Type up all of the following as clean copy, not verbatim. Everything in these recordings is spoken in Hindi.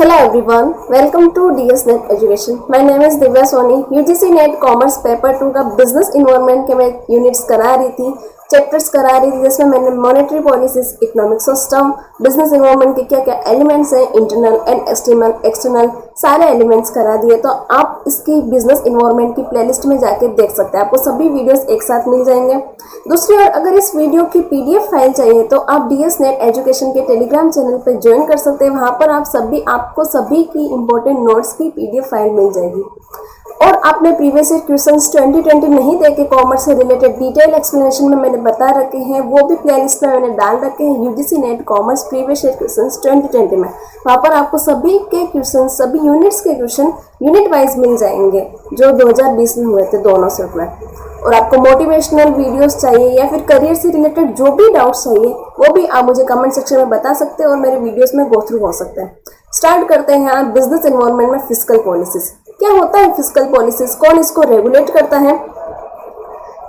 Hello everyone, welcome to DS Net Education. My name is Divya Soni. UGC net commerce paper 2 का बिजनेस इन्वायरमेंट के मैं यूनिट्स करा रही थी, चैप्टर्स करा रही थी, जिसमें मैंने monetary policies, economic system, business environment के क्या क्या एलिमेंट्स हैं, इंटरनल एंड एक्सटर्नल सारे एलिमेंट्स करा दिए। तो आप इसकी बिजनेस इन्वायरमेंट की प्लेलिस्ट में जाके देख सकते हैं, आपको सभी वीडियोस एक साथ मिल जाएंगे। दूसरी ओर अगर इस वीडियो की पीडीएफ फाइल चाहिए तो आप DS नेट एजुकेशन के टेलीग्राम चैनल पर ज्वाइन कर सकते हैं। वहाँ पर आपको सभी की इंपॉर्टेंट नोट्स की पीडीएफ फाइल मिल जाएगी। और आपने प्रीवियस ईयर क्वेश्चंस 2020 नहीं देखे, कॉमर्स से रिलेटेड डिटेल एक्सप्लेनेशन में मैंने बता रखे हैं, वो भी प्लेलिस्ट में मैंने डाल रखे हैं। UGC net commerce previous year questions 2020 में, वहाँ पर आपको सभी के क्वेश्चन, सभी यूनिट्स के क्वेश्चन यूनिट वाइज मिल जाएंगे जो 2020 में हुए थे दोनों सेट में। और आपको मोटिवेशनल वीडियोस चाहिए या फिर करियर से रिलेटेड जो भी डाउट्स चाहिए वो भी आप मुझे कमेंट सेक्शन में बता सकते हैं और मेरे वीडियोस में गो थ्रू हो सकते हैं। स्टार्ट करते हैं यहाँ बिजनेस एनवायरनमेंट में फिस्कल पॉलिसीज। क्या होता है फिस्कल पॉलिसीज, कौन इसको रेगुलेट करता है?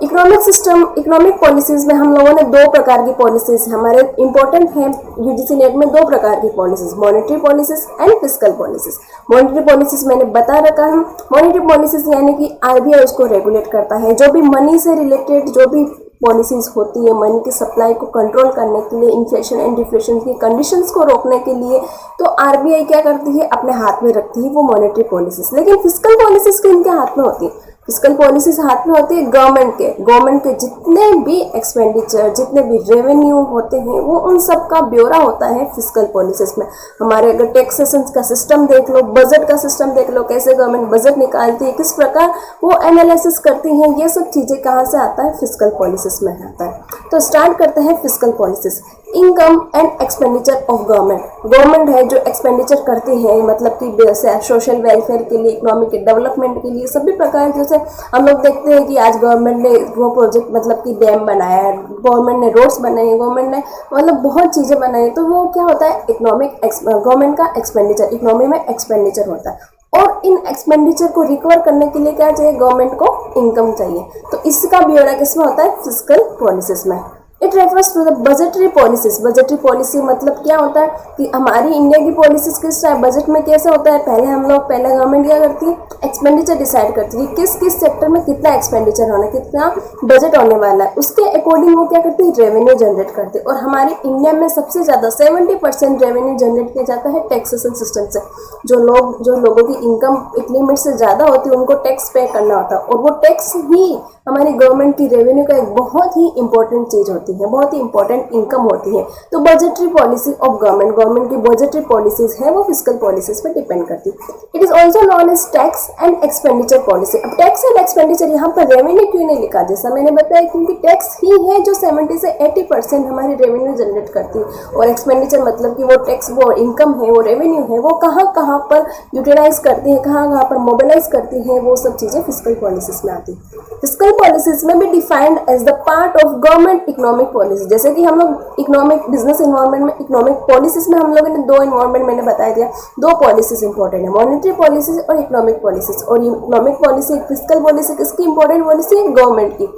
इकोनॉमिक सिस्टम, इकोनॉमिक पॉलिसीज में हम लोगों ने दो प्रकार की पॉलिसीज हमारे इंपॉर्टेंट है यूजीसी नेट में, दो प्रकार की policies, monetary policies and fiscal policies. Monetary policies मैंने बता रखा है। मॉनेटरी पॉलिसीज यानी कि आरबीआई उसको रेगुलेट करता है। जो भी मनी से रिलेटेड जो भी पॉलिसीज होती है, मनी की सप्लाई को कंट्रोल करने के लिए, इन्फ्लेशन एंड डिफ्लेशन की कंडीशंस को रोकने के लिए, तो आरबीआई क्या करती है, अपने हाथ में रखती है वो मॉनेटरी पॉलिसीज। लेकिन फिस्कल पॉलिसीज किनके हाथ में होती है? फिस्कल पॉलिसीज हाथ में होती है गवर्नमेंट के जितने भी एक्सपेंडिचर, जितने भी रेवेन्यू होते हैं, वो उन सब का ब्यौरा होता है फिस्कल पॉलिसीज में। हमारे अगर टैक्सेशन का सिस्टम देख लो, बजट का सिस्टम देख लो, कैसे गवर्नमेंट बजट निकालती है, किस प्रकार वो एनालिसिस करती है, ये सब चीजें कहाँ से आता है? फिस्कल पॉलिसीज में आता है। तो स्टार्ट करते हैं fiscal policies. Income and expenditure of government है जो एक्सपेंडिचर करती है, मतलब कि सोशल वेलफेयर के लिए, इकोनॉमिक के डेवलपमेंट के लिए, सभी प्रकार, जैसे हम लोग देखते हैं कि आज गवर्नमेंट ने वो प्रोजेक्ट, मतलब कि डैम बनाया है, गवर्नमेंट ने रोड्स बनाए, गवर्नमेंट ने मतलब बहुत चीज़ें बनाई, तो वो क्या होता है? गवर्नमेंट का एक्सपेंडिचर, इकोनॉमी में एक्सपेंडिचर होता है। और इन एक्सपेंडिचर को रिकवर करने के लिए क्या चाहिए? गवर्नमेंट को इनकम चाहिए। तो इसका ब्यौरा किसमें होता है? फिस्कल पॉलिसीज में। It refers to the budgetary policies. Budgetary policy मतलब क्या होता है कि हमारी इंडिया की पॉलिसीज किस टाइप बजट में कैसे होता है? पहले गवर्नमेंट क्या करती है? एक्सपेंडिचर डिसाइड करती है, किस किस सेक्टर में कितना एक्सपेंडिचर होना, कितना बजट होने वाला है, उसके अकॉर्डिंग वो क्या करती है? रेवेन्यू जनरेट करती है। और हमारी इंडिया में सबसे ज़्यादा 70% रेवेन्यू जनरेट किया जाता है टैक्सेशन सिस्टम से। जो लोगों की इनकम एक लिमिट से ज़्यादा होती है उनको टैक्स पे करना होता है, और वो टैक्स ही हमारी गवर्नमेंट की रेवेन्यू का एक बहुत ही इंपॉर्टेंट चीज़ होती है, बहुत ही इंपॉर्टेंट इनकम होती है। तो बजटरी पॉलिसी ऑफ गवर्नमेंट की बजटरी पॉलिसीज है वो फिस्कल पॉलिसीज पे डिपेंड करती है। It is also known as tax and expenditure policy. अब टैक्स एंड एक्सपेंडिचर यहाँ पर रेवेन्यू क्यों नहीं लिखा? जैसा मैंने बताया, क्योंकि टैक्स ही है जो 70 से 80% हमारी रेवेन्यू जनरेट करती है, और एक्सपेंडिचर मतलब कि वो टैक्स, वो इनकम है, वो रेवेन्यू है, वो कहाँ कहाँ पर यूटिलाइज करती है, कहाँ कहाँ पर मोबिलाइज करती है, वो सब चीज़ें फिस्कल पॉलिसीज में आती है। फिस्कल पॉलिसीज में भी defined as the part of government economic policy. जैसे कि हम लोग इकोनॉमिक बिजनेस इन्वायरमेंट में, इकोनॉमिक पॉलिसीज में हम लोगों ने दो इन्वायरमेंट मैंने बता दिया, दो पॉलिसीज इंपॉर्टेंट है, मॉनेटरी पॉलिसीज और इकोनॉमिक पॉलिसीज। और इकोनॉमिक पॉलिसी, फिस्कल पॉलिसी किसकी इंपॉर्टेंट पॉलिसी है? गवर्नमेंट की।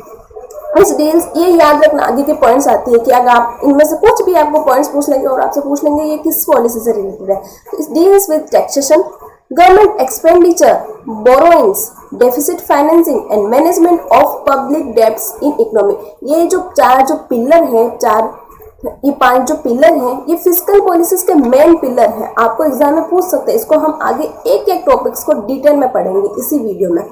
इस डील्स, ये याद रखना, आगे के पॉइंट्स आती है कि अगर आप इनमें से कुछ भी आपको पॉइंट्स पूछ लेंगे और आपसे पूछ लेंगे ये किस पॉलिसी से रिलेटेड है, तो इस deals with taxation, government expenditure, borrowings, deficit financing and management of public debts in economy. ये जो पिलर है, ये 5 जो पिलर हैं, ये फिस्कल पॉलिसीज के मेन पिलर हैं। आपको एग्जाम में पूछ सकते हैं, इसको हम आगे एक एक टॉपिक्स को डिटेल में पढ़ेंगे इसी वीडियो में।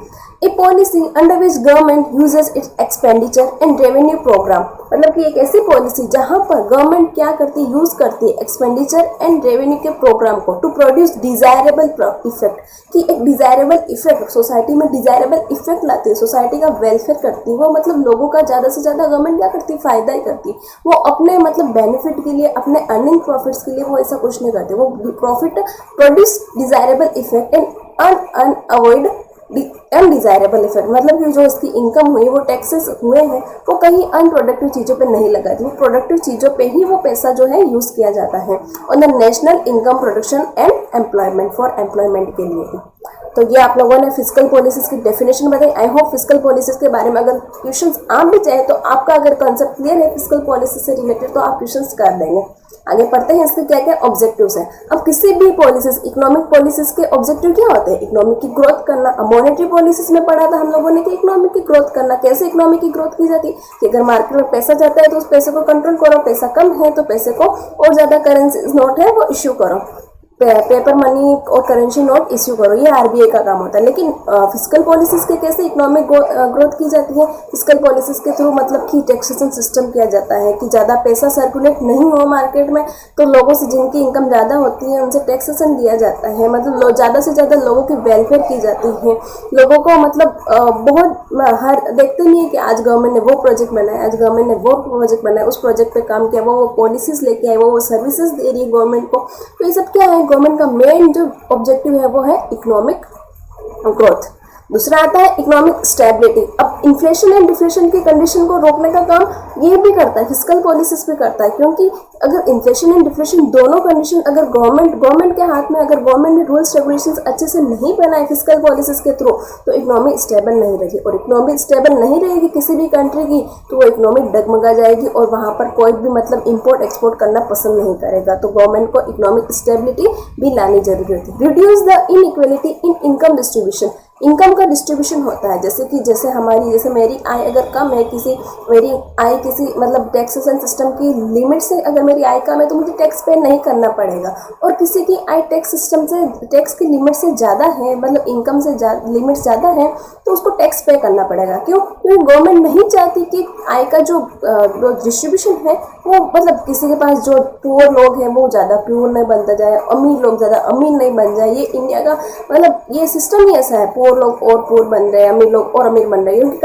A policy under which government uses its expenditure and revenue programme, मतलब कि एक ऐसी पॉलिसी जहां पर गवर्नमेंट क्या करती है? यूज करती है एक्सपेंडिचर एंड रेवेन्यू के प्रोग्राम को टू प्रोड्यूस डिजायरेबल इफेक्ट, कि एक डिजायरेबल इफेक्ट सोसाइटी में, डिजायरेबल इफेक्ट लाती है, सोसाइटी का वेलफेयर करती है वो, मतलब लोगों का ज़्यादा से ज़्यादा गवर्नमेंट क्या करती है? फायदा ही करती है। वो अपने मतलब बेनिफिट के लिए, अपने अर्निंग प्रॉफिट्स के लिए वो ऐसा कुछ नहीं करते, वो profit produce desirable effect and unavoid undesirable effect, मतलब कि जो इसकी इनकम हुई, वो टैक्सेस हुए हैं, वो कहीं अनप्रोडक्टिव चीज़ों पे नहीं लगाती, वो प्रोडक्टिव चीज़ों पे ही वो पैसा जो है यूज़ किया जाता है, और the national income production and employment, for employment के लिए। तो ये आप लोगों ने फिजिकल पॉलिसीज की डेफिनेशन बताई। आई होप फिजिकल पॉलिसीज के बारे में अगर क्वेश्चंस आप भी चाहे तो आपका अगर कॉन्सेप्ट क्लियर है फिजिकल पॉलिसी से रिलेटेड तो आप क्वेश्चंस कर देंगे। आगे पढ़ते हैं इसके क्या क्या ऑब्जेक्टिव्स हैं। अब किसी भी पॉलिसीज, इकोनॉमिक पॉलिसीज के ऑब्जेक्टिव क्या होते हैं? इकोनॉमिक की ग्रोथ करना। अब मॉनेटरी पॉलिसीज में पढ़ा था हम लोगों ने कि इकोनॉमिक की ग्रोथ करना। कैसे इकोनॉमिक की ग्रोथ की जाती है कि अगर मार्केट में पैसा जाता है तो उस पैसे को कंट्रोल करो, पैसा कम है तो पैसे को और ज्यादा करेंसी नोट है वो इश्यू करो, पेपर मनी और करेंसी नोट इश्यू करो, ये आरबीआई का काम होता है। लेकिन फिजिकल पॉलिसीज के कैसे इकोनॉमिक ग्रोथ की जाती है? फिजिकल पॉलिसीज के थ्रू मतलब कि टैक्सेशन सिस्टम किया जाता है कि ज़्यादा पैसा सर्कुलेट नहीं हो मार्केट में, तो लोगों से जिनकी इनकम ज़्यादा होती है उनसे टैक्सेशन दिया जाता है, मतलब ज़्यादा से ज़्यादा लोगों की वेलफेयर की जाती है। लोगों को मतलब बहुत हर देखते नहीं है कि आज गवर्नमेंट ने वो प्रोजेक्ट बनाया, आज गवर्नमेंट ने वो प्रोजेक्ट बनाया, उस प्रोजेक्ट पे काम किया, वो पॉलिसीज लेके आए, वो सर्विसेज दे रही है गवर्नमेंट को। तो ये सब क्या है? गवर्नमेंट का मेन जो ऑब्जेक्टिव है वो है इकोनॉमिक ग्रोथ। दूसरा आता है इकोनॉमिक स्टेबिलिटी। अब इन्फ्लेशन एंड डिफ्लेशन की कंडीशन को रोकने का काम ये भी करता है, फिजिकल पॉलिसीज भी करता है, क्योंकि अगर इन्फ्लेशन एंड डिफ्लेशन दोनों कंडीशन अगर गवर्नमेंट के हाथ में, अगर गवर्नमेंट ने रूल्स रेगुलेशंस अच्छे से नहीं बनाए फिजिकल पॉलिसीज के थ्रू तो इकोनॉमी स्टेबल नहीं रहेगी, और इकोनॉमी स्टेबल नहीं रहेगी किसी भी कंट्री की तो वो इकोनॉमी डगमगा जाएगी और वहाँ पर कोई भी मतलब इम्पोर्ट एक्सपोर्ट करना पसंद नहीं करेगा। तो गवर्नमेंट को इकोनॉमिक स्टेबिलिटी भी लानी जरूरी होती है। Reduce the inequality in income distribution. Income का डिस्ट्रीब्यूशन होता है जैसे हमारी, जैसे मेरी आय अगर कम है, मेरी आय किसी मतलब टैक्सेशन सिस्टम की लिमिट से अगर मेरी आय कम है तो मुझे टैक्स पे नहीं करना पड़ेगा, और किसी की आय टैक्स सिस्टम से, टैक्स की लिमिट से ज़्यादा है, मतलब इनकम से लिमिट ज़्यादा है तो उसको टैक्स पे करना पड़ेगा। क्यों? क्योंकि गवर्नमेंट नहीं चाहती कि आय का जो डिस्ट्रीब्यूशन है वो मतलब किसी के पास जो पुअर लोग हैं वो ज़्यादा पुअर नहीं बनता जाए, अमीर लोग ज़्यादा अमीर नहीं बन जाए। ये इंडिया का मतलब ये सिस्टम ही ऐसा है, पुअर लोग और पुअर बन रहे हैं, अमीर लोग और अमीर बन रहे हैं, क्योंकि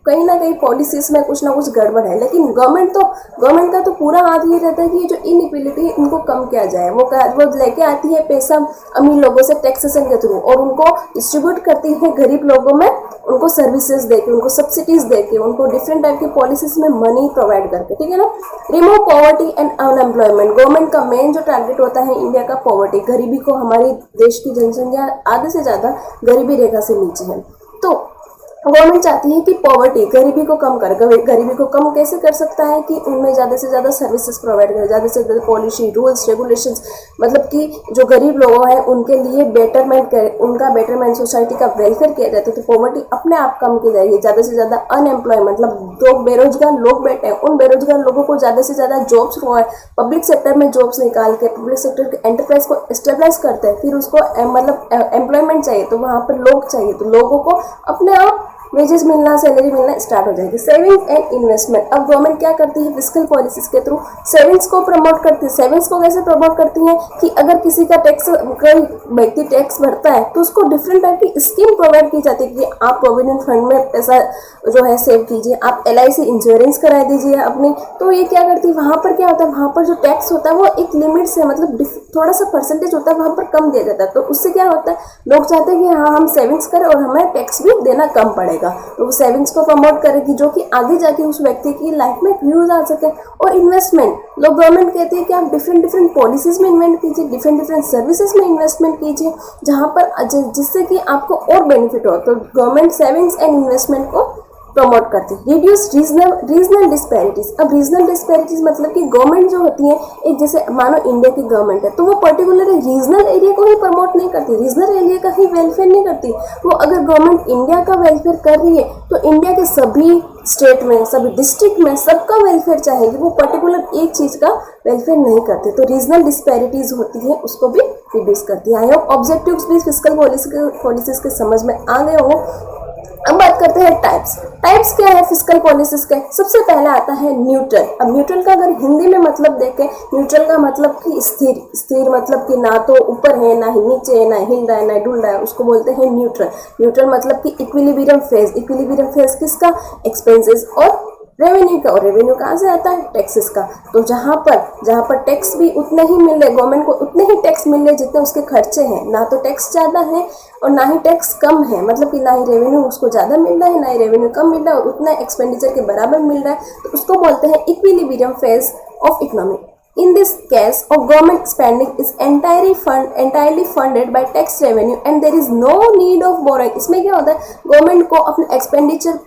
कहीं ना कहीं पॉलिसीज में कुछ ना कुछ गड़बड़ है। लेकिन गवर्नमेंट का तो पूरा हाथ ये रहता है कि ये जो इनइक्वालिटी है इनको कम किया जाए। वो लेके आती है पैसा अमीर लोगों से टैक्सेशन के थ्रू और उनको डिस्ट्रीब्यूट करती है गरीब लोगों में, उनको सर्विसेज देके, उनको सब्सिडीज देके, उनको डिफरेंट टाइप की पॉलिसीज में मनी प्रोवाइड करके, ठीक है ना। Remove poverty and unemployment. Government का मेन जो टारगेट होता है इंडिया का पॉवर्टी, गरीबी को, हमारी देश की जनसंख्या आधे से ज़्यादा गरीबी रेखा से नीचे है, तो गवर्नमेंट चाहती है कि पॉवर्टी, गरीबी को कम करे। गरीबी को कम कैसे कर सकता है कि उनमें ज़्यादा से ज़्यादा सर्विसेज प्रोवाइड करे, ज़्यादा से ज़्यादा पॉलिसी, रूल्स, रेगुलेशंस, मतलब कि जो गरीब लोग हैं उनके लिए बेटरमेंट करे, उनका बेटरमेंट, सोसाइटी का वेलफेयर किया जाता है, तो पॉवर्टी अपने आप कम की जाएगी। ज़्यादा से ज़्यादा अनएम्प्लॉयमेंट, मतलब जो बेरोजगार लोग बैठे हैं उन बेरोजगार लोगों को ज़्यादा से ज़्यादा जॉब्स प्रोवाइड, पब्लिक सेक्टर में जॉब्स निकाल के पब्लिक सेक्टर के एंटरप्राइज को स्टेबलाइज करते हैं। फिर उसको मतलब एम्प्लॉयमेंट चाहिए तो वहाँ पर लोग चाहिए, तो लोगों को अपने आप वेजेस मिलना, सैलरी मिलना स्टार्ट हो जाएगी। Saving and investment. अब गवर्नमेंट क्या करती है फिजिकल पॉलिसीज के थ्रू? सेविंग्स को प्रमोट करती है। सेविंग्स को कैसे प्रमोट करती है कि अगर किसी का टैक्स, कोई व्यक्ति टैक्स भरता है तो उसको डिफरेंट टाइप की स्कीम प्रोवाइड की जाती है कि आप प्रोविडेंट फंड में पैसा जो है सेव कीजिए, आप LIC इंश्योरेंस करा दीजिए अपनी। तो ये क्या करती है, वहाँ पर क्या होता है, वहाँ पर जो टैक्स होता है वो एक लिमिट से, मतलब थोड़ा सा परसेंटेज होता है वहाँ पर कम दिया जाता है। तो उससे क्या होता है, लोग चाहते हैं कि हाँ हम सेविंग्स करें और हमें टैक्स भी देना कम पड़ेगा, तो वो सेविंग्स को प्रमोट करेगी जो कि आगे जाके उस व्यक्ति की लाइफ में यूज आ सके। और इन्वेस्टमेंट, लोग गवर्नमेंट कहती है कि आप डिफरेंट पॉलिसीज में इन्वेस्ट कीजिए, डिफरेंट सर्विसेज में इन्वेस्टमेंट कीजिए जहां पर जिससे कि आपको और बेनिफिट हो। तो गवर्नमेंट सेविंग्स एंड इन्वेस्टमेंट को प्रमोट करती है। Reduce regional disparities. अब रीजनल डिस्पैरिटीज मतलब कि गवर्नमेंट जो होती है, एक जैसे मानो इंडिया की गवर्नमेंट है तो वो पर्टिकुलर रीजनल एरिया को ही प्रमोट नहीं करती, रीजनल एरिया का ही वेलफेयर नहीं करती। वो अगर गवर्नमेंट इंडिया का वेलफेयर कर रही है तो इंडिया के सभी स्टेट में, सभी डिस्ट्रिक्ट में सबका वेलफेयर चाहेगी, वो पर्टिकुलर एक चीज का वेलफेयर नहीं करती। तो रीजनल डिस्पैरिटीज होती है उसको भी रिड्यूस करती है। आई होप ऑब्जेक्टिव्स भी फिजिकल पॉलिसीज के समझ में आ गए होंगे। अब बात करते हैं टाइप्स क्या है फिजिकल पॉलिसीज के। सबसे पहला आता है न्यूट्रल। अब न्यूट्रल का अगर हिंदी में मतलब देखें, न्यूट्रल का मतलब कि स्थिर मतलब कि ना तो ऊपर है ना ही नीचे है, ना हिल रहा है ना डुल रहा है, उसको बोलते हैं न्यूट्रल। न्यूट्रल मतलब कि इक्विलिब्रियम फेज किसका? एक्सपेंसेस और रेवेन्यू का। और रेवेन्यू कहाँ से आता है? टैक्सेस का। तो जहाँ पर टैक्स भी उतने ही मिल रहे, गवर्नमेंट को उतने ही टैक्स मिल रहे जितने उसके खर्चे हैं, ना तो टैक्स ज़्यादा है और ना ही टैक्स कम है, मतलब कि ना ही रेवेन्यू उसको ज़्यादा मिल रहा है ना ही रेवेन्यू कम मिल रहा है, और उतना एक्सपेंडिचर के बराबर मिल रहा है, तो उसको बोलते हैं equilibrium phase of economy. In this case of government spending is entirely funded by tax revenue and there is no need of borrowing. इसमें क्या होता है, गवर्नमेंट को अपने एक्सपेंडिचर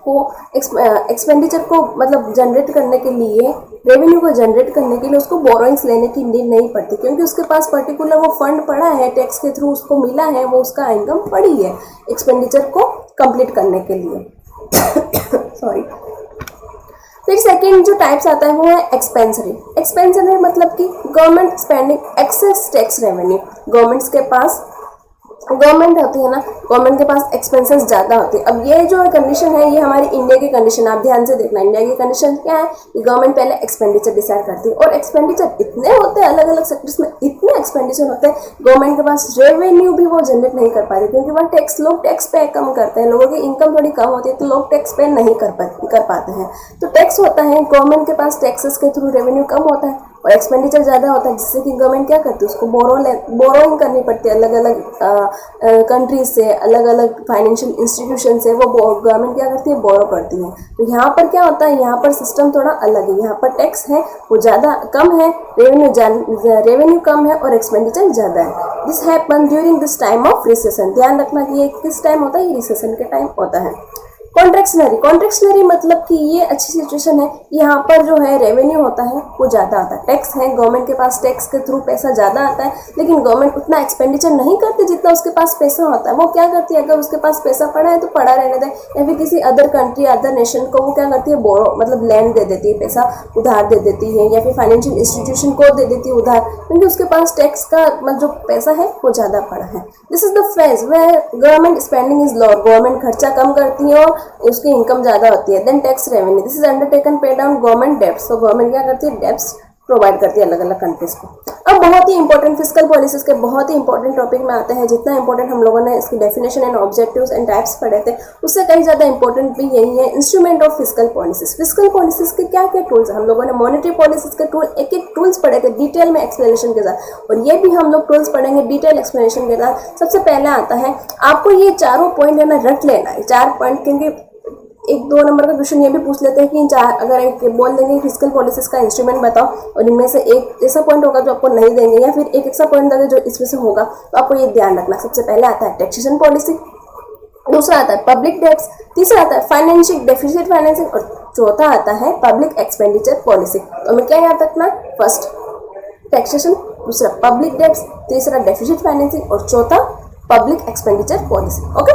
को मतलब जनरेट करने के लिए, रेवेन्यू को जनरेट करने के लिए उसको बोरोइंग्स लेने की नीड नहीं पड़ती, क्योंकि उसके पास पर्टिकुलर वो फंड पड़ा है, टैक्स के थ्रू उसको मिला है, वो उसका इनकम पड़ी है एक्सपेंडिचर को कंप्लीट करने के लिए सॉरी। फिर सेकेंड जो टाइप्स आता है वो है एक्सपेंसरी। एक्सपेंसरी मतलब कि government spending excess tax revenue. Government होती है ना, गवर्नमेंट के पास एक्सपेंसेस ज़्यादा होते हैं। अब ये जो कंडीशन है ये हमारी इंडिया की कंडीशन, आप ध्यान से देखना, इंडिया की कंडीशन क्या है कि गवर्नमेंट पहले एक्सपेंडिचर डिसाइड करती है और एक्सपेंडिचर इतने होते हैं, अलग अलग सेक्टर्स में इतने एक्सपेंडिचर होते हैं, गवर्नमेंट के पास रेवेन्यू भी वो जनरेट नहीं कर पाती, क्योंकि वह लोग टैक्स पे कम करते हैं, लोगों की इनकम थोड़ी कम होती है तो लोग टैक्स पे नहीं कर पाते हैं। तो टैक्स होता है, गवर्नमेंट के पास टैक्सेस के थ्रू रेवेन्यू कम होता है और एक्सपेंडिचर ज़्यादा होता है, जिससे कि गवर्नमेंट क्या करती है, उसको बोरोइंग करनी पड़ती है अलग अलग कंट्रीज से, अलग अलग फाइनेंशियल इंस्टीट्यूशन से, वो गवर्नमेंट क्या करती है, बोरो करती है। तो यहाँ पर क्या होता है, यहाँ पर सिस्टम थोड़ा अलग है, यहाँ पर टैक्स है वो ज़्यादा कम है, रेवेन्यू कम है और एक्सपेंडिचर ज़्यादा है। This happen during this time of recession. ध्यान रखना कि ये किस टाइम होता है, ये रिसेशन के टाइम होता है। कॉन्ट्रेक्शनरी मतलब कि ये अच्छी सिचुएशन है, यहाँ पर जो है रेवेन्यू होता है वो ज़्यादा आता है, टैक्स है, गवर्नमेंट के पास टैक्स के थ्रू पैसा ज़्यादा आता है, लेकिन गवर्नमेंट उतना एक्सपेंडिचर नहीं करती जितना उसके पास पैसा होता है। वो क्या करती है, अगर उसके पास पैसा पड़ा है तो पड़ा रहने दे, या फिर किसी अदर कंट्री अदर नेशन को वो क्या करती है, बोरो मतलब लैंड दे देती है, पैसा उधार दे देती है, या फिर फाइनेंशियल इंस्टीट्यूशन को दे देती है उधार, क्योंकि उसके पास टैक्स का मतलब जो पैसा है वो ज़्यादा पड़ा है। This is the phase where government spending is low, government खर्चा कम करती है और उसकी इनकम ज़्यादा होती है। Then tax revenue, this is undertaken pay down government debts. तो गवर्नमेंट क्या करती है, डेब्ट्स प्रोवाइड करती है अलग अलग कंट्रीज को। अब बहुत ही इंपॉर्टेंट फिस्कल पॉलिसीज के बहुत ही इंपॉर्टेंट टॉपिक में आते हैं, जितना इंपॉर्टेंट हम लोगों ने इसकी definition and objectives and types पढ़े थे, उससे कहीं ज़्यादा इंपॉर्टेंट भी यही है, instrument of fiscal policies. Fiscal policies के क्या क्या टूल्स, हम लोगों ने मॉनेटरी पॉलिसीज के टूल एक एक टूल्स पढ़े थे डिटेल में एक्सप्लेनेशन के साथ, और ये भी हम लोग टूल्स पढ़ेंगे डिटेल एक्सप्लेनेशन के साथ। सबसे पहले आता है, आपको ये चारों पॉइंट है ना रट लेना है, 4 पॉइंट, क्योंकि 1-2 नंबर का क्वेश्चन ये भी पूछ लेते हैं कि अगर एक बोल देंगे फिस्कल पॉलिसीज का इंस्ट्रूमेंट बताओ, और इनमें से एक ऐसा पॉइंट होगा जो आपको नहीं देंगे, या फिर एक ऐसा पॉइंट देंगे जो इसमें से होगा, तो आपको ये ध्यान रखना। सबसे पहले आता है टैक्सेशन पॉलिसी, दूसरा आता है पब्लिक डेब्ट्स, तीसरा आता है फाइनेंशियल डेफिसिट फाइनेंसिंग, और चौथा आता है पब्लिक एक्सपेंडिचर पॉलिसी। तो हमें क्या याद रखना, फर्स्ट टैक्सेशन, दूसरा पब्लिक डेब्ट्स, तीसरा डेफिसिट फाइनेंसिंग और चौथा पब्लिक एक्सपेंडिचर पॉलिसी। ओके,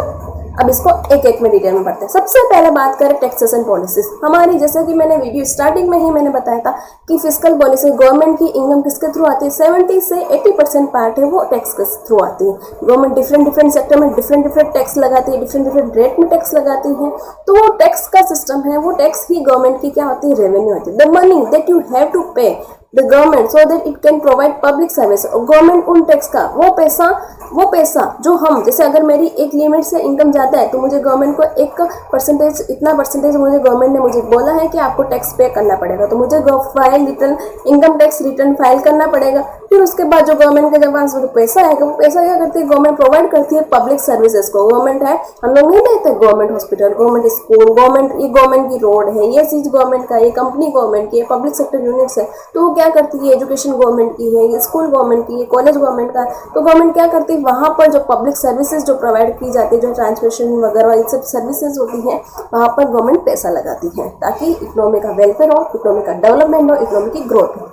अब इसको एक एक में डिटेल में पढ़ते हैं। सबसे पहले बात करें टैक्सेशन पॉलिसीज हमारी, जैसे कि मैंने वीडियो स्टार्टिंग में ही मैंने बताया था कि फिस्कल पॉलिसी गवर्नमेंट की इनकम किसके थ्रू आती है, 70 से 80% पार्ट है वो टैक्स के थ्रू आती है। गवर्नमेंट डिफरेंट सेक्टर में डिफरेंट टैक्स लगाती है, डिफरेंट रेट में टैक्स लगाती है, तो वो टैक्स का सिस्टम है, वो टैक्स ही गवर्नमेंट की क्या होती है, रेवेन्यू होती है। The money that you have to pay the government so that it can provide public service. और गवर्नमेंट उन टैक्स का वो पैसा जो हम, जैसे अगर मेरी एक लिमिट से इनकम जाता है तो मुझे गवर्नमेंट को एक परसेंटेज, इतना परसेंटेज मुझे गवर्नमेंट ने मुझे बोला है कि आपको टैक्स पे करना पड़ेगा, तो मुझे इनकम टैक्स रिटर्न फाइल करना पड़ेगा। फिर उसके बाद जो गवर्नमेंट के पास जो पैसा है, वो पैसा क्या करती है, गवर्नमेंट प्रोवाइड करती है पब्लिक सर्विसेज को। गवर्नमेंट है, हम लोग नहीं देते, government hospital, government school, government की रोड है, ये चीज गवर्नमेंट का, ये कंपनी गवर्नमेंट की है, पब्लिक सेक्टर यूनिट्स है, तो वो क्या करती है, एजुकेशन गवर्नमेंट की है, ये स्कूल गवर्नमेंट की है, कॉलेज गवर्नमेंट का, तो गवर्नमेंट क्या करती है, वहाँ पर जो पब्लिक सर्विसेज जो प्रोवाइड की जाती है, जो ट्रांसपोर्टेशन वगैरह ये सब सर्विसेज होती हैं, वहाँ पर गवर्नमेंट पैसा लगाती है ताकि इकोनॉमी का वेलफेयर हो, इकोनॉमी का डेवलपमेंट हो, इकोनॉमी की ग्रोथ हो।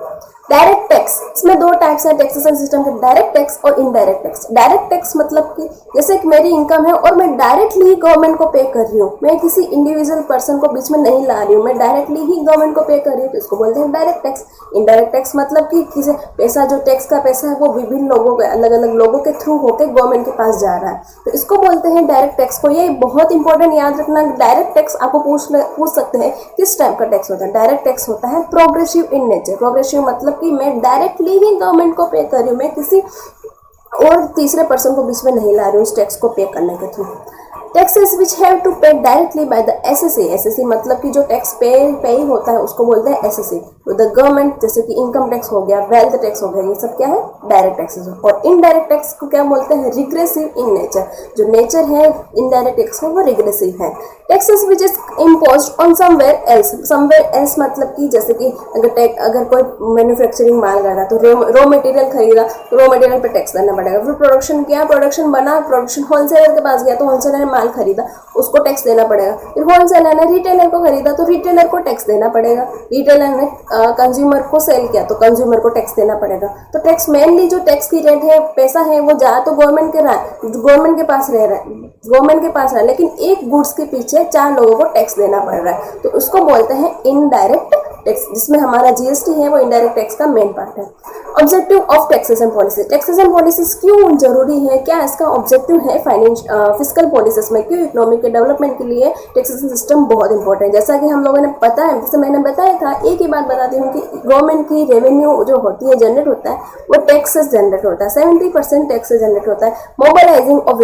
डायरेक्ट टैक्स, इसमें 2 टाइप्स है टैक्सेशन सिस्टम के, डायरेक्ट टैक्स और इनडायरेक्ट टैक्स। डायरेक्ट टैक्स मतलब कि जैसे कि मेरी इनकम है और मैं डायरेक्टली गवर्नमेंट को पे कर रही हूँ, मैं किसी इंडिविजुअल पर्सन को बीच में नहीं ला रही हूँ, मैं डायरेक्टली ही गवर्नमेंट को पे कर रही हूँ, तो इसको बोलते हैं डायरेक्ट टैक्स। इनडायरेक्ट टैक्स मतलब कि किसी पैसा, जो टैक्स का पैसा है वो विभिन्न लोगों के, अलग अलग लोगों के थ्रू होकर गवर्नमेंट के पास जा रहा है, तो इसको बोलते हैं डायरेक्ट टैक्स को। ये बहुत इंपॉर्टेंट याद रखना, डायरेक्ट टैक्स आपको पूछ सकते हैं किस टाइप का टैक्स होता है। डायरेक्ट टैक्स होता है प्रोग्रेसिव इन नेचर। प्रोग्रेसिव मतलब कि मैं डायरेक्टली ही गवर्नमेंट को पे कर रही हूँ, मैं किसी और तीसरे पर्सन को बीच में नहीं ला रही हूँ इस टैक्स को पे करने के through. Taxes which have to pay directly by the SSC. SSC मतलब कि जो टैक्स पे होता है उसको बोलते हैं एसएससी। द गवर्नमेंट, जैसे कि इनकम टैक्स हो गया, वेल्थ टैक्स हो गया, ये सब क्या है डायरेक्ट टैक्सेस। और इनडायरेक्ट टैक्स को क्या बोलते हैं, रिग्रेसिव इन नेचर। जो नेचर है इनडायरेक्ट टैक्स का वो रिग्रेसिव है। Taxes which is imposed on somewhere else. Somewhere else मतलब कि जैसे कि अगर कोई मैन्युफैक्चरिंग माल कर रहा तो रॉ मटेरियल खरीदा तो रॉ मटेरियल पे टैक्स देना पड़ेगा। फिर प्रोडक्शन किया, प्रोडक्शन बना, प्रोडक्शन होलसेलर के पास गया तो होलसेलर ने माल खरीदा, उसको टैक्स देना पड़ेगा। फिर होलसेलर ने रिटेलर को खरीदा तो रिटेलर को टैक्स देना पड़ेगा। रिटेलर ने कंज्यूमर को सेल किया तो कंज्यूमर को टैक्स देना पड़ेगा। तो टैक्स मेनली जो टैक्स की रेट है, पैसा है, वो जा तो गवर्नमेंट के रहा है, गवर्नमेंट के पास रह रहा है, गवर्नमेंट के पास है, लेकिन एक गुड्स के पीछे 4 लोगों को टैक्स देना पड़ रहा है, तो उसको बोलते हैं इनडायरेक्ट टैक्स, जिसमें हमारा जीएसटी है वो इनडायरेक्ट टैक्स का मेन पार्ट है। Objective of taxation policy. Taxation policies क्यों जरूरी है, क्या इसका ऑब्जेक्टिव है फिस्कल पॉलिसीज में, क्यों इकोनॉमिक के डेवलपमेंट के लिए टैक्सेशन सिस्टम बहुत इंपॉर्टेंट है। जैसा कि हम लोगों ने पता है, जैसे मैंने बताया था, एक ही बात बताती हूँ कि गवर्नमेंट की रेवेन्यू जो होती है जनरेट होता है वो टैक्स से जनरेट होता है, 70% टैक्स से जनरेट होता है। मोबिलाइजिंग ऑफ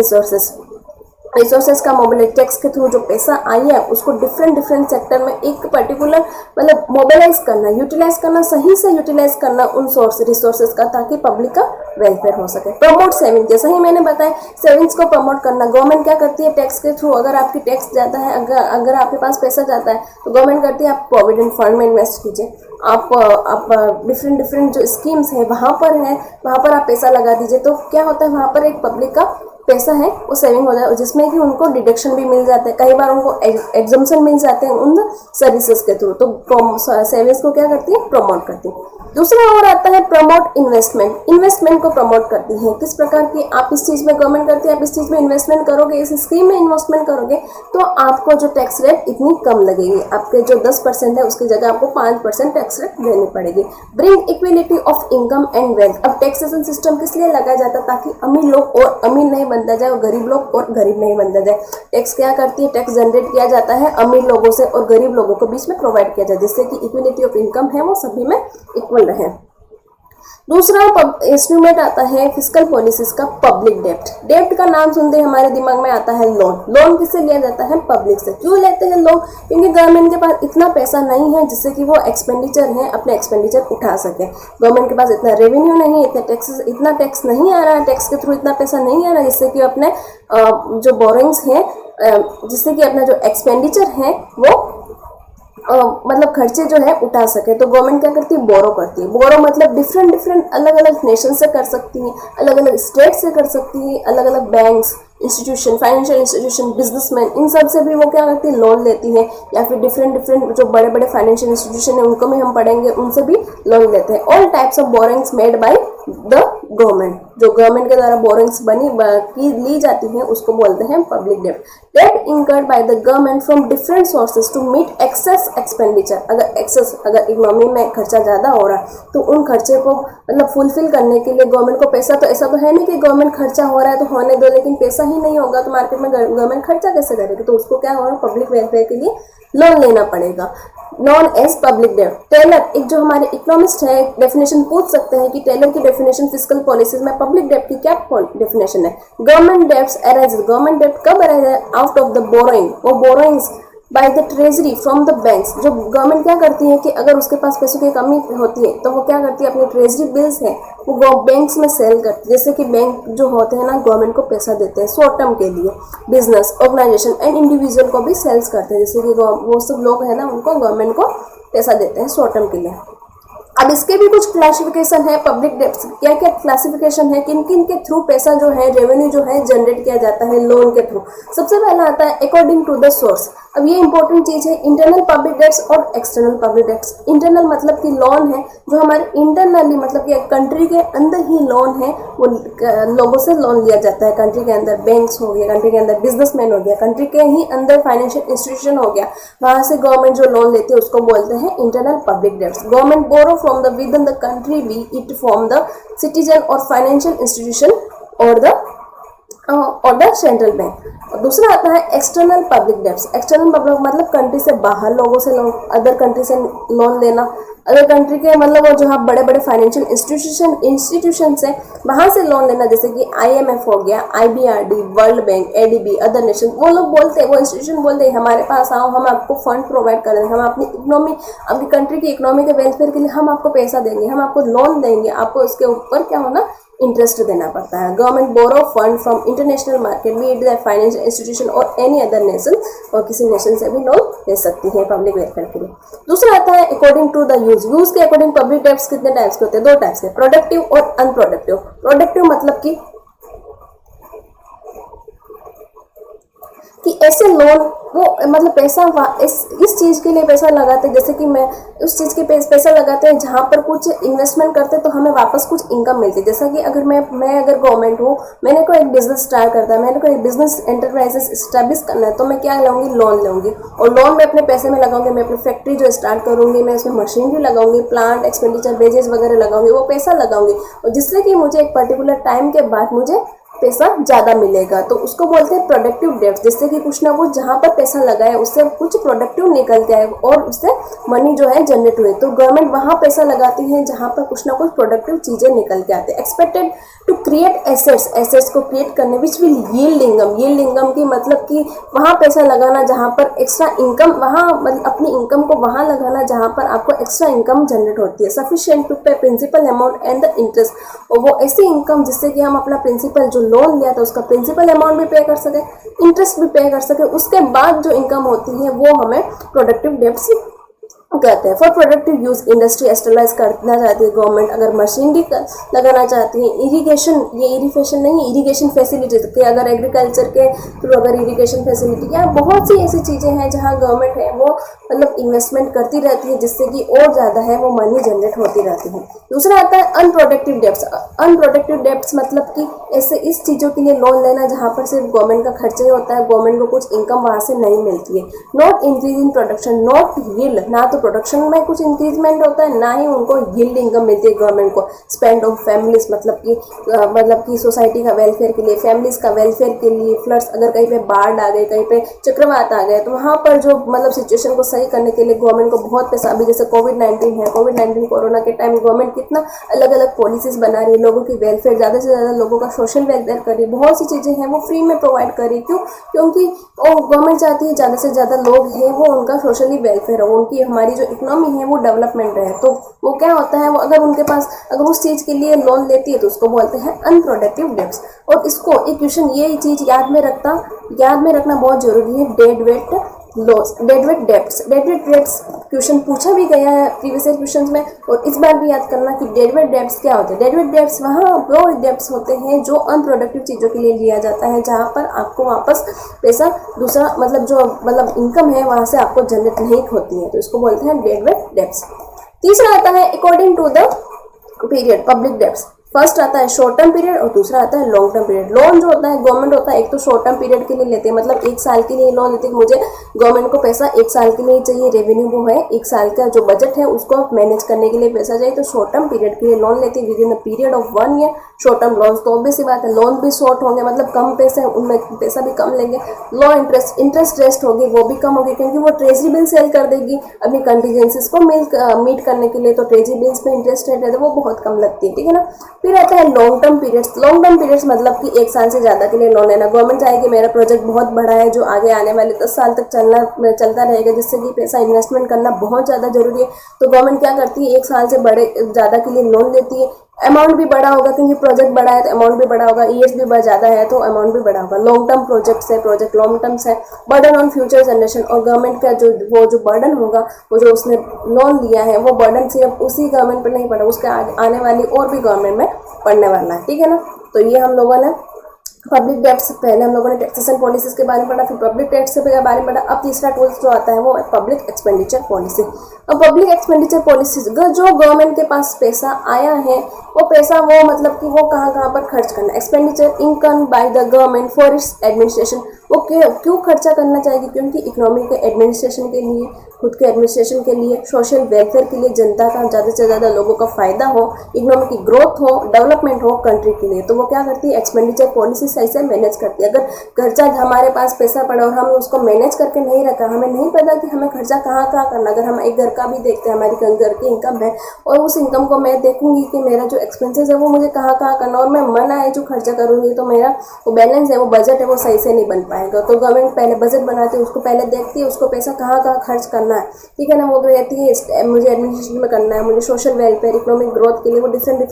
रिसोर्सेज का मोबिलाइज, टैक्स के थ्रू जो पैसा आई है उसको डिफरेंट सेक्टर में एक पर्टिकुलर मतलब मोबिलाइज करना, यूटिलाइज करना, सही से यूटिलाइज करना उन रिसोर्सेज का, ताकि पब्लिक का वेलफेयर हो सके। प्रमोट सेविंग, जैसा ही मैंने बताया सेविंग्स को प्रमोट करना। गवर्नमेंट क्या करती है टैक्स के थ्रू, अगर आपकी टैक्स जाता है, अगर आपके पास पैसा जाता है तो गवर्नमेंट करती है आप प्रोविडेंट फंड में इन्वेस्ट कीजिए, आप डिफरेंट जो स्कीम्स है वहाँ पर आप पैसा लगा दीजिए। तो क्या होता है वहाँ पर एक पब्लिक का पैसा है वो सेविंग हो जाए, जिसमें कि उनको डिडक्शन भी मिल जाते हैं, कई बार उनको एग्जम्पशन मिल जाते हैं उन सर्विसेज के थ्रू। तो सेविंग्स को क्या करती है प्रमोट करती है। दूसरा और आता है प्रमोट इन्वेस्टमेंट। इन्वेस्टमेंट को प्रमोट करती है, किस प्रकार की, आप इस चीज़ में गवर्नमेंट करती है, आप इस चीज़ में इन्वेस्टमेंट करोगे, इस स्कीम में इन्वेस्टमेंट करोगे तो आपको जो टैक्स रेट इतनी कम लगेगी, आपके जो 10% है उसकी जगह आपको 5% टैक्स रेट देनी पड़ेगी। Bring equality of income and wealth. अब टैक्सेशन सिस्टम किस लिए लगाया जाता है, ताकि अमीर लोग और अमीर नहीं बनता जाए और गरीब लोग और गरीब नहीं बनता जाए। टैक्स क्या करती है, टैक्स जनरेट किया जाता है अमीर लोगों से और गरीब लोगों को बीच में प्रोवाइड किया जाए, जिससे कि इक्वलिटी ऑफ इनकम है वो सभी में इक्वल रहे। दूसरा इंस्ट्रूमेंट आता है फिस्कल पॉलिसीज का पब्लिक डेब्ट। डेब्ट का नाम सुनते ही हमारे दिमाग में आता है लोन। लोन किससे लिया जाता है, पब्लिक से। क्यों लेते हैं लोन, क्योंकि गवर्नमेंट के पास इतना पैसा नहीं है जिससे कि वो एक्सपेंडिचर है अपने एक्सपेंडिचर उठा सके। गवर्नमेंट के पास इतना रेवेन्यू नहीं, इतना टैक्स नहीं आ रहा है, टैक्स के थ्रू इतना पैसा नहीं आ रहा जिससे कि अपने जो बोरिंग्स हैं, जिससे कि अपना जो एक्सपेंडिचर है वो मतलब खर्चे जो है उठा सके। तो गवर्नमेंट क्या करती है, बोरो करती है। बोरो मतलब डिफरेंट अलग अलग नेशन से कर सकती है, अलग अलग स्टेट से कर सकती है, अलग अलग banks, institution, financial institution, businessman, इन सब से भी वो क्या करती है लोन लेती है, या फिर डिफरेंट जो बड़े बड़े फाइनेंशियल इंस्टीट्यूशन है उनको भी हम पढ़ेंगे, उनसे भी लोन लेते हैं। All types of borings made by the government. जो गवर्नमेंट के द्वारा बोरिंग्स ली जाती हैं उसको बोलते हैं पब्लिक डेब्ट। डेब्ट incurred by the government from different sources to meet access expenditure. अगर इकोनॉमी में खर्चा ज़्यादा हो रहा है तो उन खर्चे को मतलब फुलफिल करने के लिए गवर्नमेंट को पैसा, तो ऐसा तो है नहीं कि गवर्नमेंट खर्चा हो रहा है तो होने दो, लेकिन पैसा ही नहीं होगा तो मार्केट में गवर्नमेंट खर्चा कैसे करेगी, तो उसको क्या होगा, पब्लिक वेलफेयर के लिए लोन लेना पड़ेगा। नॉन एज पब्लिक डेब्ट। टेलर, एक जो हमारे इकोनॉमिस्ट है, डेफिनेशन पूछ सकते हैं कि टेलर की डेफिनेशन फिस्कल पॉलिसीज में पब्लिक डेब्ट की क्या डेफिनेशन है। गवर्नमेंट डेब्ट्स अराइज, गवर्नमेंट डेब्ट कब अराइज है, आउट ऑफ द बोरोइंग, वो borrowings by the treasury from the banks. जो गवर्नमेंट क्या करती है कि अगर उसके पास पैसों की कमी होती है तो वो क्या करती है, अपनी ट्रेजरी बिल्स है वो बैंक्स में सेल करती है। जैसे कि बैंक जो होते हैं ना गवर्नमेंट को पैसा देते हैं शॉर्ट टर्म के लिए, बिजनेस, ऑर्गेनाइजेशन एंड इंडिविजुअल को भी सेल्स करते हैं, जैसे कि वो सब लोग हैं ना उनको गवर्नमेंट को पैसा देते हैं शॉर्ट टर्म के लिए। अब इसके भी कुछ क्लासिफिकेशन है पब्लिक डेब्ट्स, क्या क्या क्लासिफिकेशन है, किन किन के थ्रू पैसा जो है रेवेन्यू जो है जनरेट किया जाता है लोन के थ्रू। सबसे पहला आता है अकॉर्डिंग टू द सोर्स। अब ये इंपॉर्टेंट चीज है, इंटरनल पब्लिक डेब्ट्स और एक्सटर्नल पब्लिक डेब्ट्स। इंटरनल मतलब कि लोन है जो हमारे इंटरनली मतलब कि कंट्री के अंदर ही लोन है, वो लोगों से लोन लिया जाता है। कंट्री के अंदर बैंक्स हो गया, कंट्री के अंदर बिजनेसमैन हो गया, कंट्री के ही अंदर फाइनेंशियल इंस्टीट्यूशन हो गया, वहां से गवर्नमेंट जो लोन लेती है उसको बोलते हैं internal public debts. Government borrow from the within the country, be it from the citizen or financial institution or the और द सेंट्रल बैंक। और दूसरा आता है external public debts. External public मतलब कंट्री से बाहर लोगों से लोन, अदर कंट्री से लोन लेना। अदर कंट्री के मतलब वो जो है बड़े बड़े फाइनेंशियल इंस्टीट्यूशन है वहाँ से लोन लेना, जैसे कि IMF हो गया, IBRD, world bank, ADB, other nation. वो लोग बोलते हैं, वो इंस्टीट्यूशन बोलते हैं हमारे पास आओ, हम आपको फंड प्रोवाइड कर देंगे, हम अपनी इकोनॉमी, आपकी कंट्री की इकोनॉमी के वेलफेयर के लिए हम आपको पैसा देंगे, हम आपको लोन देंगे, आपको इसके ऊपर क्या होना, इंटरेस्ट देना पड़ता है। Government borrow fund from international market, be it the financial institution और एनी अदर नेशन, और किसी नेशन से भी लोन ले सकती है पब्लिक वेलफेयर के लिए। दूसरा आता है अकॉर्डिंग टू द यूज के अकॉर्डिंग पब्लिक डेब्ट्स कितने टाइप्स के होते हैं, 2 टाइप्स के, प्रोडक्टिव और अनप्रोडक्टिव। प्रोडक्टिव मतलब कि ऐसे लोन वो मतलब पैसा इस चीज़ के लिए पैसा लगाते हैं, जैसे कि मैं उस चीज़ के पैसा लगाते हैं जहाँ पर कुछ इन्वेस्टमेंट करते हैं तो हमें वापस कुछ इनकम मिलती है। जैसा कि अगर मैं अगर गवर्नमेंट हूँ, मैंने कोई एक बिजनेस स्टार्ट करता है, मैंने कोई बिजनेस एंटरप्राइजेस इस्टेब्लिश करना है, तो मैं क्या लूँगी, लोन लूँगी, और लोन में अपने पैसे में लगाऊंगी, मैं अपनी फैक्ट्री जो स्टार्ट करूँगी, मैं उसमें मशीनरी लगाऊंगी, प्लांट एक्सपेंडिचर वेजेस वगैरह लगाऊंगी, वो पैसा लगाऊंगी, और जिससे कि मुझे एक पर्टिकुलर टाइम के बाद मुझे पैसा ज़्यादा मिलेगा, तो उसको बोलते हैं प्रोडक्टिव डेब्ट। जिससे कि कुछ ना कुछ जहाँ पर पैसा लगाए उससे कुछ प्रोडक्टिव निकल के आए और उससे मनी जो है जनरेट हुए, तो गवर्नमेंट वहाँ पैसा लगाती है जहाँ पर कुछ ना कुछ प्रोडक्टिव चीज़ें निकल के आते हैं। एक्सपेक्टेड टू क्रिएट एसेट्स को क्रिएट करने विच विल यील्ड इनकम की मतलब कि वहाँ पैसा लगाना जहाँ पर एक्स्ट्रा इनकम, वहाँ मतलब अपनी इनकम को वहाँ लगाना जहाँ पर आपको एक्स्ट्रा इनकम जनरेट होती है। Sufficient to pay principal amount and the interest, और वो ऐसी इनकम जिससे कि हम अपना प्रिंसिपल जो लोन लिया था उसका प्रिंसिपल अमाउंट भी पे कर सके, इंटरेस्ट भी पे कर सके, उसके बाद जो इनकम होती है वो हमें प्रोडक्टिव डेब्ट्स कहते हैं। फॉर प्रोडक्टिव यूज इंडस्ट्री एस्टेब्लाइज करना चाहती है गवर्नमेंट, अगर मशीनरी लगाना चाहती है, इरिगेशन, ये इरिगेशन नहीं, इरिगेशन फैसिलिटीज के, अगर एग्रीकल्चर के थ्रू अगर इरिगेशन फैसिलिटी, या बहुत सी ऐसी चीज़ें हैं जहाँ गवर्नमेंट है वो मतलब इन्वेस्टमेंट करती रहती है जिससे कि और ज़्यादा है वो मनी जनरेट होती रहती है। दूसरा आता है अनप्रोडक्टिव डेब्ट्स। अनप्रोडक्टिव डेब्ट्स मतलब कि ऐसे इस चीज़ों के लिए लोन लेना जहाँ पर सिर्फ गवर्नमेंट का खर्चा ही होता है, गवर्नमेंट को कुछ इनकम वहाँ से नहीं मिलती है। Not increase in production, not yield, ना तो प्रोडक्शन में कुछ इंक्रीजमेंट होता है, ना ही उनको यील्ड इनकम मिलती है गवर्नमेंट को। स्पेंड ऑन फैमिलीज मतलब कि सोसाइटी का वेलफेयर के लिए, फैमिलीज का वेलफेयर के लिए, फ्लड्स, अगर कहीं पे बाढ़ आ गए, कहीं पे चक्रवात आ गए, तो वहाँ पर जो मतलब सिचुएशन को सही करने के लिए गवर्नमेंट को बहुत पैसा, अभी जैसे कोविड-19 है, कोविड-19 कोरोना के टाइम गवर्नमेंट कितना अलग अलग पॉलिसीज बना रही है, लोगों की वेलफेयर, ज़्यादा से ज़्यादा लोगों का सोशल वेलफेयर कर रही है, बहुत सी चीज़ें हैं वो फ्री में प्रोवाइड कर रही है। क्यों? क्योंकि गवर्नमेंट चाहती है ज़्यादा से ज़्यादा लोग हैं वो उनका सोशली वेलफेयर हो, उनकी हमारी जो इकोनॉमी है वो डेवलपमेंट रहे। तो वो क्या होता है, वो अगर उनके पास अगर उस चीज़ के लिए लोन लेती है तो उसको बोलते हैं अनप्रोडक्टिव डेब्ट्स। और इसको एक क्वेश्चन ये चीज़ याद में रखना बहुत जरूरी है, डेड वेट डेब्ट्स क्वेश्चन पूछा भी गया है प्रीवियस ईयर क्वेश्चंस में, और इस बार भी याद करना कि डेड वेट डेब्ट्स क्या होते हैं। डेड वेट डेब्ट्स वहाँ वो डेब्ट्स होते हैं जो अनप्रोडक्टिव चीज़ों के लिए लिया जाता है, जहाँ पर आपको वापस पैसा दूसरा मतलब जो मतलब इनकम है वहाँ से आपको जनरेट नहीं होती है, तो इसको बोलते हैं डेड वेट डेब्ट्स। तीसरा आता है according to the period public debts. First आता है शॉर्ट टर्म पीरियड और दूसरा आता है लॉन्ग टर्म पीरियड। लोन जो होता है गवर्नमेंट होता है, एक तो शॉर्ट टर्म पीरियड के लिए लेते हैं, मतलब 1 साल के लिए लोन लेते हैं, मुझे गवर्नमेंट को पैसा 1 साल के लिए चाहिए, रेवेन्यू वो है 1 साल का जो बजट है उसको मैनेज करने के लिए पैसा चाहिए, तो शॉर्ट टर्म पीरियड के लिए लोन लेते हैं with in the period of 1 year. Short term loan तो ऑब्वियस सी बात है, लोन भी शॉर्ट होंगे, मतलब कम पैसे हैं उनमें पैसा भी कम लेंगे। लो इंटरेस्ट रेस्ट होगी वो भी कम होगी, क्योंकि वो ट्रेजरी बिल सेल कर देगी अपनी कंटीजेंसीज को मीट करने के लिए, तो ट्रेजरी बिल्स में इंटरेस्ट रेट है तो वो बहुत कम लगती है, ठीक है ना। फिर आता है लॉन्ग टर्म पीरियड्स मतलब कि 1 साल से ज़्यादा के लिए लोन लेना। गवर्नमेंट चाहे कि मेरा प्रोजेक्ट बहुत बड़ा है जो आगे आने वाले 10 साल तक चलता रहेगा, जिससे कि पैसा इन्वेस्टमेंट करना बहुत ज़्यादा जरूरी है, तो गवर्नमेंट क्या करती है 1 साल से ज़्यादा के लिए लोन लेती है। अमाउंट भी बड़ा होगा क्योंकि प्रोजेक्ट बड़ा है तो अमाउंट भी बड़ा होगा, ईयर्स भी ज़्यादा है तो अमाउंट भी बड़ा होगा। Long term project long term है, बर्डन ऑन फ्यूचर जनरेशन, और गवर्नमेंट का जो बर्डन होगा, वो जो उसने लोन लिया है वो बर्डन सिर्फ उसी गवर्नमेंट पर नहीं पड़ा, उसके आने वाली और भी गवर्नमेंट में पड़ने वाला है, ठीक है ना। तो ये हम लोगों ने पब्लिक डेब्ट्स, पहले हम लोगों ने टैक्सेशन पॉलिसीज के बारे में पढ़ा, फिर पब्लिक टैक्स के बारे में पढ़ा। अब तीसरा टूल्स जो आता है वो है पब्लिक एक्सपेंडिचर पॉलिसी। अब पब्लिक एक्सपेंडिचर पॉलिसीज जो गवर्नमेंट के पास पैसा आया है वो पैसा वो मतलब कि वो कहाँ कहाँ पर खर्च करना। Expenditure income by the government for its administration, वो क्यों खर्चा करना चाहिए, क्योंकि इकोनॉमी के एडमिनिस्ट्रेशन के लिए, खुद के एडमिनिस्ट्रेशन के लिए, सोशल वेलफेयर के लिए, जनता का ज़्यादा से ज़्यादा लोगों का फायदा हो, इकोनॉमी की ग्रोथ हो, डेवलपमेंट हो कंट्री के लिए। तो वो क्या करती है, एक्सपेंडिचर पॉलिसी सही से मैनेज करती है। अगर खर्चा हमारे पास पैसा पड़ा और हम उसको मैनेज करके नहीं रखा, हमें नहीं पता कि हमें खर्चा कहाँ कहाँ करना। अगर हम एक घर का भी देखते हैं, हमारी घर की इनकम है और उस इनकम को मैं देखूंगी कि मेरा जो एक्सपेंसेस है वो मुझे कहाँ कहाँ करना, और मैं मन आए जो खर्चा करूंगी, तो मेरा वो बैलेंस है, वो बजट है, वो सही से नहीं बन पाएगा। तो गवर्नमेंट पहले बजट बनाती है, उसको पहले देखती है उसको पैसा कहाँ कहाँ खर्च करना है, ठीक है ना। वो रहती है मुझे एडमिनिस्ट्रेशन में करना है, मुझे सोशल वेलफेयर, इकोनॉमिक ग्रोथ के लिए वो डिफरेंट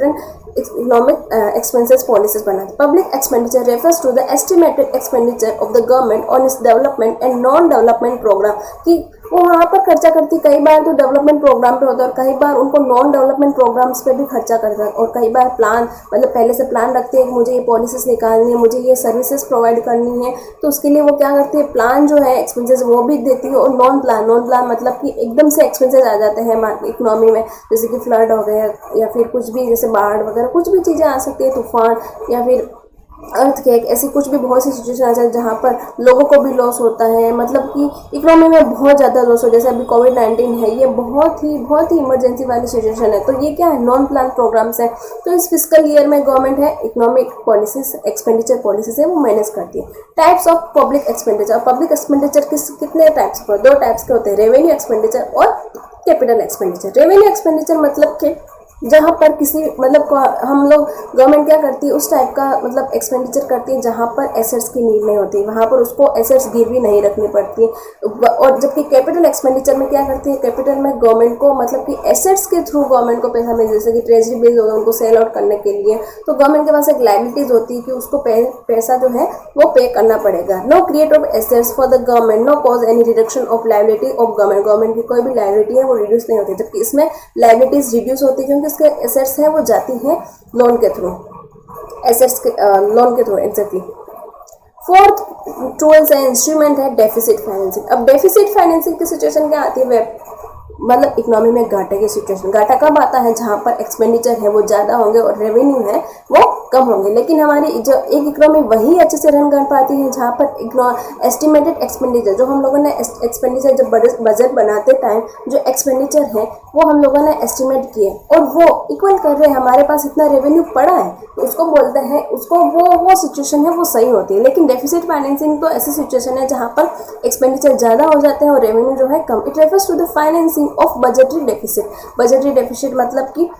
इकोनॉमिक एक्सपेंसेस पॉलिसीज बनाती है। Public expenditure refers to the estimated expenditure of the government on its development and non development programme, कि वो वहाँ पर खर्चा करती, कई बार तो डेवलपमेंट प्रोग्राम पे होता है और कई बार उनको नॉन डेवलपमेंट प्रोग्राम्स पे भी खर्चा करता है। और कई बार प्लान मतलब पहले से प्लान रखती है कि मुझे ये पॉलिसीज निकालनी है, मुझे ये सर्विसेज प्रोवाइड करनी है, तो उसके लिए वो क्या करती है, प्लान जो है एक्सपेंसेस वो भी देती है। और नॉन प्लान मतलब कि एकदम से एक्सपेंसेस आ जाते हैं इकोनॉमी में, जैसे कि फ्लड हो गया या फिर कुछ भी, जैसे बाढ़ वगैरह कुछ भी चीज़ें आ सकती है, तूफान या फिर अर्थक्वेक, ऐसी कुछ भी बहुत सी सिचुएशन आ जाए जहाँ पर लोगों को भी लॉस होता है, मतलब कि इकोनॉमी में बहुत ज़्यादा लॉस हो, जैसे अभी कोविड-19 है, ये बहुत ही इमरजेंसी वाली सिचुएशन है। तो ये क्या है, नॉन प्लान प्रोग्राम्स है। तो इस फिस्कल ईयर में गवर्नमेंट है इकोनॉमिक पॉलिसीज, एक्सपेंडिचर पॉलिसीज है, वो मैनेज करती है। Types of public expenditure, public expenditure कितने टाइप्स के, दो टाइप्स के होते हैं, रेवेन्यू एक्सपेंडिचर और कैपिटल एक्सपेंडिचर। रेवेन्यू एक्सपेंडिचर मतलब कि जहाँ पर किसी मतलब हम लोग गवर्नमेंट क्या करती है, उस टाइप का मतलब एक्सपेंडिचर करती है जहाँ पर एसेट्स की नीड नहीं होती, वहाँ पर उसको एसेट्स गिरवी नहीं रखनी पड़ती है। और जबकि कैपिटल एक्सपेंडिचर में क्या करती है, कैपिटल में गवर्नमेंट को मतलब कि एसेट्स के थ्रू गवर्नमेंट को पैसा मिले, जैसे कि ट्रेजरी बिल हो गए, उनको सेल आउट करने के लिए, तो गवर्नमेंट के पास एक लायबिलिटीज होती है कि उसको पैसा जो है वो पे करना पड़ेगा। No create of assets for the government, no cause any reduction of liability of government, government की कोई भी लायबिलिटी है वो रिड्यूस नहीं होती, जबकि इसमें लायबिलिटीज रिड्यूस होती है क्योंकि इसके एसेट्स हैं वो जाती हैं लोन के थ्रू, एसेट्स के लोन के through exactly. Fourth tools and instrument है डेफिसिट फाइनेंसिंग। अब डेफिसिट फाइनेंसिंग की सिचुएशन क्या आती है, मतलब इकोनॉमी में घाटे की सिचुएशन। घाटा कब आता है, जहाँ पर एक्सपेंडिचर है वो ज़्यादा होंगे और रेवेन्यू है वो कम होंगे। लेकिन हमारी जो एक इकोनॉमी वही अच्छे से रन कर पाती है जहाँ पर एस्टिमेटेड एक्सपेंडिचर, जो हम लोगों ने एक्सपेंडिचर जब बजट बनाते टाइम जो एक्सपेंडिचर है वो हम लोगों ने एस्टिमेट किए और वो इक्वल कर रहे हैं, हमारे पास इतना रेवेन्यू पड़ा है, तो उसको बोलते हैं, उसको वो सिचुएशन है वो सही होती है। लेकिन डेफिसिट फाइनेंसिंग तो ऐसी सिचुएशन है जहाँ पर एक्सपेंडिचर ज़्यादा हो जाते हैं और रेवेन्यू जो है कम। It refers to the financing of budgetary deficit. Budgetary deficit मतलब कि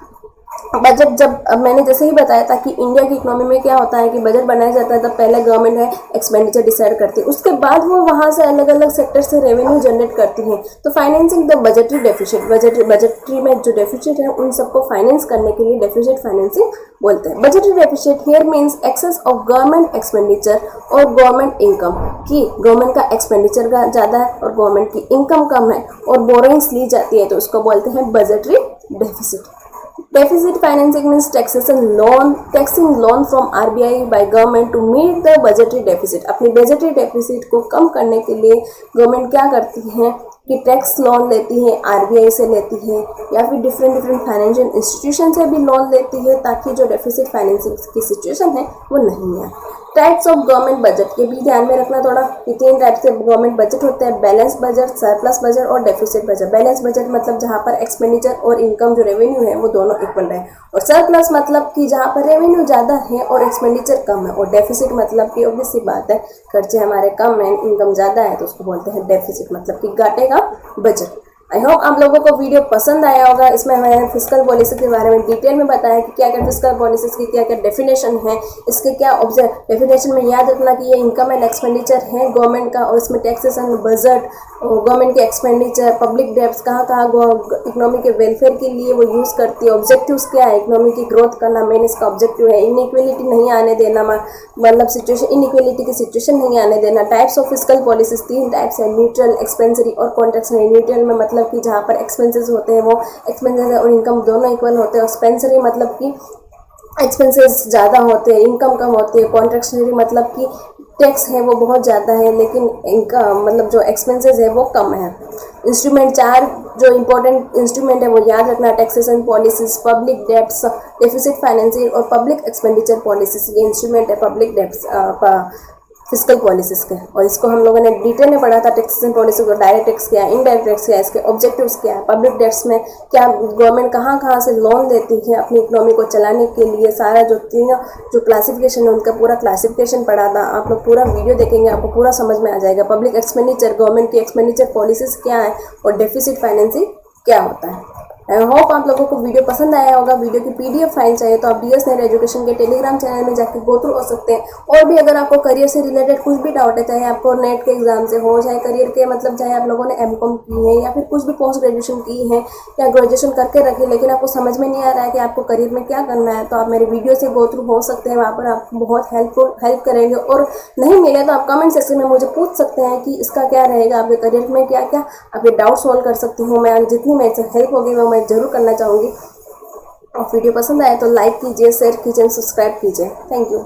बजट, जब मैंने जैसे ही बताया था कि इंडिया की इकोनॉमी में क्या होता है कि बजट बनाया जाता है, तब पहले गवर्नमेंट है एक्सपेंडिचर डिसाइड करती है, उसके बाद वो वहाँ से अलग अलग सेक्टर से रेवेन्यू जनरेट करती है। तो financing the budgetary deficit, budgetary में जो डेफिसिट है उन सबको फाइनेंस करने के लिए डेफिसिट फाइनेंसिंग बोलते हैं। Budgetary deficit here means excess of government expenditure और गवर्नमेंट इनकम, कि गवर्नमेंट का एक्सपेंडिचर का ज़्यादा है और गवर्नमेंट की इनकम कम है और बोरोइंग्स ली जाती है, तो उसको बोलते हैं budgetary deficit. Deficit financing means taxing loan from RBI by government to meet the budgetary deficit। अपनी budgetary deficit को कम करने के लिए गवर्नमेंट क्या करती है कि टैक्स लोन लेती है, RBI से लेती है या फिर डिफरेंट फाइनेंशियल इंस्टीट्यूशन से भी लोन लेती है, ताकि जो डेफिसिट फाइनेंसिंग की सिचुएशन है वो नहीं आए। टाइप्स ऑफ गवर्नमेंट बजट, ये भी ध्यान में रखना थोड़ा कि 3 टाइप से गवर्नमेंट बजट होते हैं, बैलेंस बजट, सरप्लस बजट और डेफिसिट बजट। बैलेंस बजट मतलब जहाँ पर एक्सपेंडिचर और इनकम जो रेवेन्यू है वो दोनों इक्वल रहे, और सरप्लस मतलब कि जहाँ पर रेवेन्यू ज़्यादा है और एक्सपेंडिचर कम है, और डेफिसिट मतलब कि ऑब्वियस सी बात है खर्चे हमारे कम हैं, इनकम ज़्यादा है, तो उसको बोलते हैं डेफिसिट, मतलब कि घाटे का बजट। आई होप आप लोगों को वीडियो पसंद आया होगा। इसमें मैंने फिस्कल पॉलिसी के बारे में डिटेल में बताया कि क्या क्या फिस्कल पॉलिसीज की क्या क्या डेफिनेशन है, इसके क्या डेफिनेशन में याद रखना कि ये इनकम एंड एक्सपेंडिचर है गवर्नमेंट का, और इसमें टैक्सेस एंड बजट, गवर्नमेंट के एक्सपेंडिचर, पब्लिक डेब्ट्स कहाँ इकोनॉमी के वेलफेयर के लिए वो यूज़ करती है, ऑब्जेक्टिव्स क्या है, इकोनॉमी की ग्रोथ करना मेन इसका ऑब्जेक्टिव है, इनइक्वलिटी नहीं आने देना, मतलब सिचुएशन इनइक्वलिटी की सिचुएशन नहीं आने देना। Types of fiscal policies 3 types है, न्यूट्रल, एक्सपेंसरी और कॉन्ट्रैक्शनरी। न्यूट्रल में मतलब कि जहाँ पर एक्सपेंसेस होते हैं वो एक्सपेंसेस और इनकम दोनों इक्वल होते हैं, और एक्सपेंसरी मतलब कि एक्सपेंसेस ज़्यादा होते हैं, इनकम कम होती है। कॉन्ट्रैक्शनरी मतलब कि टैक्स है वो बहुत ज़्यादा है, लेकिन इनका मतलब जो एक्सपेंसेस है वो कम है। इंस्ट्रूमेंट 4 जो इम्पोर्टेंट इंस्ट्रूमेंट है वो याद रखना, taxation policies, public debts, deficit financing और पब्लिक एक्सपेंडिचर पॉलिसीज। ये इंस्ट्रूमेंट है पब्लिक डेब्ट्स फिजिकल पॉलिसीज के, और इसको हम लोगों ने डिटेल में पढ़ा था। टैक्सेशन पॉलिसी को डायरेक्ट टैक्स क्या है, इनडायरेक्ट टैक्स क्या है, इसके ऑब्जेक्टिव्स क्या है, पब्लिक डेब्ट्स में क्या गवर्नमेंट कहाँ कहाँ से लोन लेती है अपनी इकोनॉमी को चलाने के लिए, सारा जो तीनों जो क्लासिफिकेशन है उनका पूरा क्लासिफिकेशन पढ़ा था। आप लोग पूरा वीडियो देखेंगे आपको पूरा समझ में आ जाएगा। पब्लिक एक्सपेंडिचर, गवर्नमेंट की एक्सपेंडिचर पॉलिसीज क्या है और डेफिसिट फाइनेंसिंग क्या होता है। आई होप आप लोगों को वीडियो पसंद आया होगा। वीडियो की पीडीएफ फाइल चाहिए तो आप डीएस नेट एजुकेशन के टेलीग्राम चैनल में जाकर गो थ्रू हो सकते हैं। और भी अगर आपको करियर से रिलेटेड कुछ भी डाउट है, चाहे आपको नेट के एग्जाम से हो, चाहे करियर के मतलब चाहे आप लोगों ने एमकॉम की है या फिर कुछ भी पोस्ट ग्रेजुएशन की है या ग्रेजुएशन करके रखी, लेकिन आपको समझ में नहीं आ रहा है कि आपको करियर में क्या करना है, तो आप मेरे वीडियो से गो थ्रू हो सकते हैं। वहाँ पर आपको बहुत हेल्प करेंगे। और नहीं मिले तो आप कमेंट सेक्शन में मुझे पूछ सकते हैं कि इसका क्या रहेगा, आपके करियर में क्या क्या आपके डाउट सॉल्व कर सकती हूँ मैं। जितनी मेरे से हेल्प होगी वो मैं जरूर करना चाहूँगी। और वीडियो पसंद आए तो लाइक कीजिए, शेयर कीजिए, सब्सक्राइब कीजिए। Thank you.